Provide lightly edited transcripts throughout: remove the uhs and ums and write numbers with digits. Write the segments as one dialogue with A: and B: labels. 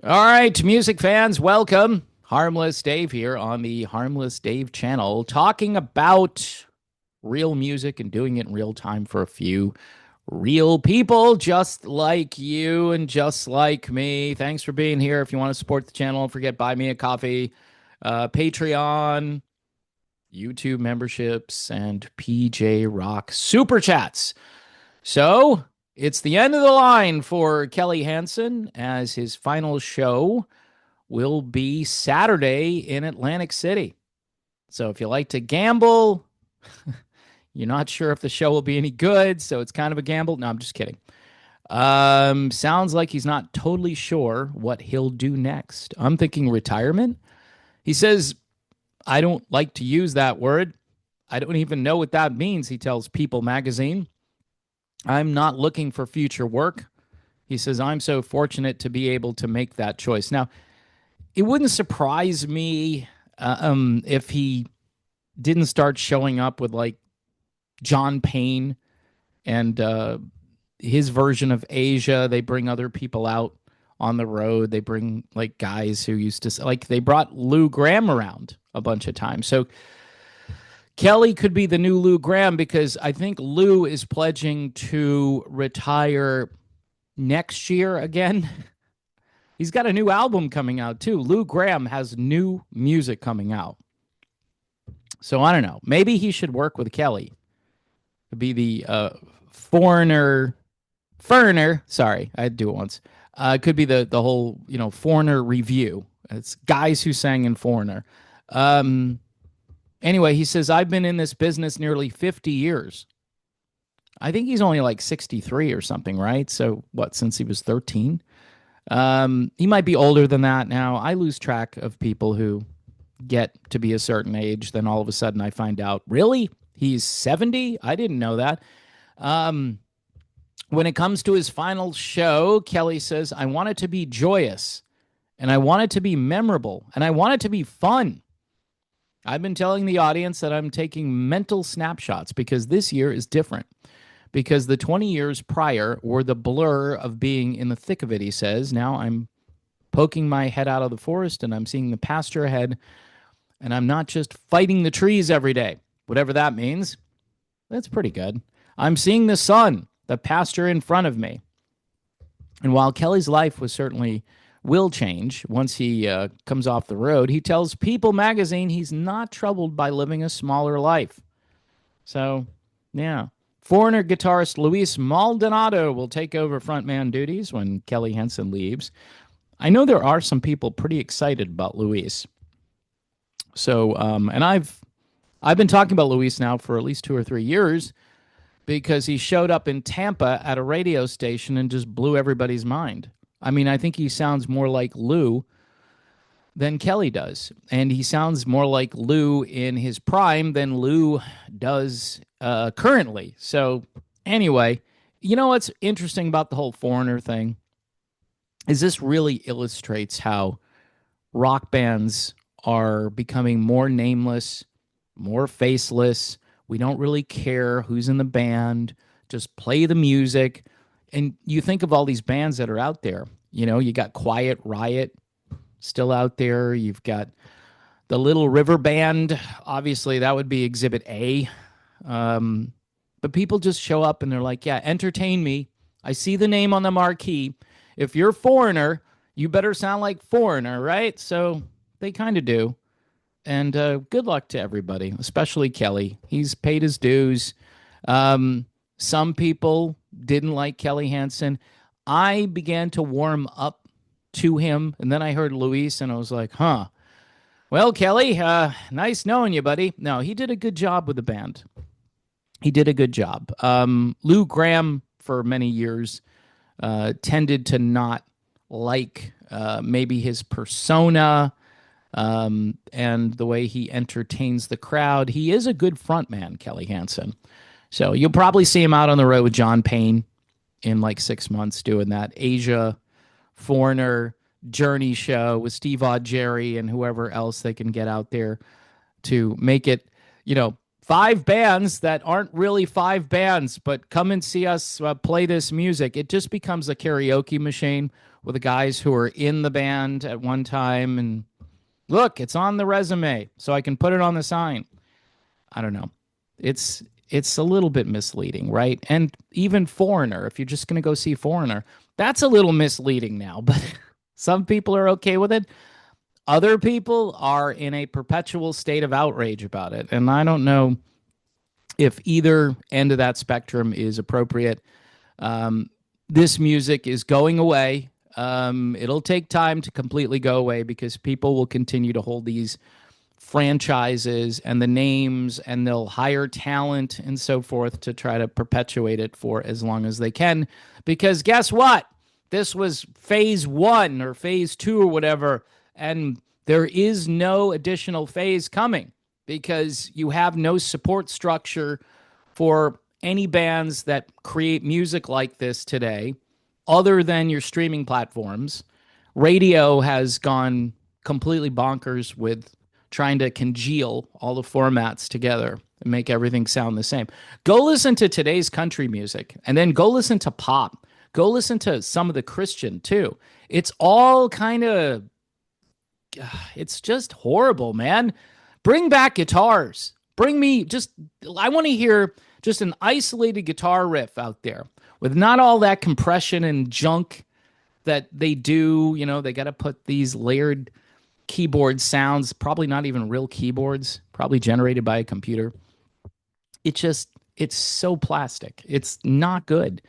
A: All right, music fans, welcome. Harmless Dave here on the Harmless Dave channel, talking about real music and doing it in real time for a few real people just like you and just like me. Thanks for being here. If you want to support the channel, don't forget buy me a coffee, Patreon, YouTube memberships, and PJ Rock super chats. So it's the end of the line for Kelly Hansen as his final show will be Saturday in Atlantic City. So if you like to gamble, you're not sure if the show will be any good, so it's kind of a gamble. No, I'm just kidding. Sounds like he's not totally sure what he'll do next. I'm thinking retirement. He says, I don't like to use that word. I don't even know what that means, he tells People magazine. I'm not looking for future work. He says, I'm so fortunate to be able to make that choice. Now, it wouldn't surprise me if he didn't start showing up with like John Payne and his version of Asia. They bring other people out on the road. They bring like guys who used to, like, they brought Lou Graham around a bunch of times. So Kelly could be the new Lou Graham because I think Lou is pledging to retire next year again. He's got a new album coming out too. Lou Graham has new music coming out. So I don't know. Maybe he should work with Kelly to be the foreigner. Sorry, I had to do it once. Could be the whole foreigner review. It's guys who sang in Foreigner. Anyway, he says I've been in this business nearly 50 years. I think he's only like 63 or something, right? So what? Since he was 13. He might be older than that now. I lose track of people who get to be a certain age. Then all of a sudden I find out, really? He's 70? I didn't know that. When it comes to his final show, Kelly says, I want it to be joyous, and I want it to be memorable, and I want it to be fun. I've been telling the audience that I'm taking mental snapshots because this year is different. Because the 20 years prior were the blur of being in the thick of it, he says. Now I'm poking my head out of the forest and I'm seeing the pasture ahead, and I'm not just fighting the trees every day, whatever that means. That's pretty good. I'm seeing the sun, the pasture in front of me. And while Kelly's life will change once he comes off the road, he tells People magazine he's not troubled by living a smaller life. So, yeah. Foreigner guitarist Luis Maldonado will take over frontman duties when Kelly Hansen leaves. I know there are some people pretty excited about Luis. So, and I've been talking about Luis now for at least 2 or 3 years because he showed up in Tampa at a radio station and just blew everybody's mind. I mean, I think he sounds more like Lou than Kelly does. And he sounds more like Lou in his prime than Lou does currently. So anyway, you know what's interesting about the whole Foreigner thing is this really illustrates how rock bands are becoming more nameless, more faceless. We don't really care who's in the band. Just play the music. And you think of all these bands that are out there. You got Quiet Riot still out there. You've got the Little River Band. Obviously, that would be Exhibit A. But people just show up and they're like, yeah, entertain me. I see the name on the marquee. If you're Foreigner, you better sound like Foreigner, right? So they kind of do. And good luck to everybody, especially Kelly. He's paid his dues. Some people didn't like Kelly Hansen. I began to warm up to him, and then I heard Luis, and I was like, huh. Well, Kelly, nice knowing you, buddy. No, he did a good job with the band. He did a good job. Lou Graham, for many years, tended to not like maybe his persona and the way he entertains the crowd. He is a good frontman, Kelly Hansen. So you'll probably see him out on the road with John Payne in like 6 months doing that Asia Foreigner Journey show with Steve Augeri and whoever else they can get out there to make it, 5 bands that aren't really 5 bands, but come and see us play this music. It just becomes a karaoke machine with the guys who were in the band at one time. And look, it's on the resume, so I can put it on the sign. I don't know. It's a little bit misleading, right? And even Foreigner, if you're just going to go see Foreigner, that's a little misleading now, but some people are okay with it. Other people are in a perpetual state of outrage about it. And I don't know if either end of that spectrum is appropriate. This music is going away. It'll take time to completely go away because people will continue to hold these franchises and the names, and they'll hire talent and so forth to try to perpetuate it for as long as they can. Because guess what? This was phase 1 or phase 2 or whatever, and there is no additional phase coming because you have no support structure for any bands that create music like this today other than your streaming platforms. Radio has gone completely bonkers with trying to congeal all the formats together and make everything sound the same. Go listen to today's country music, and then go listen to pop. Go listen to some of the Christian too. It's all kind of, it's just horrible, man. Bring back guitars. Bring me I want to hear just an isolated guitar riff out there with not all that compression and junk that they do. You know, they got to put these layered keyboard sounds, probably not even real keyboards, probably generated by a computer. It's so plastic. It's not good.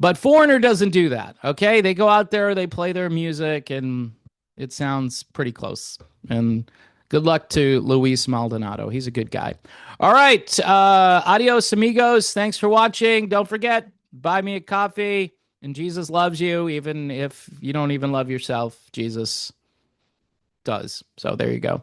A: But Foreigner doesn't do that, okay? They go out there, they play their music, and it sounds pretty close. And good luck to Luis Maldonado. He's a good guy. All right. Adios, amigos. Thanks for watching. Don't forget, buy me a coffee. And Jesus loves you, even if you don't even love yourself. Jesus does. So there you go.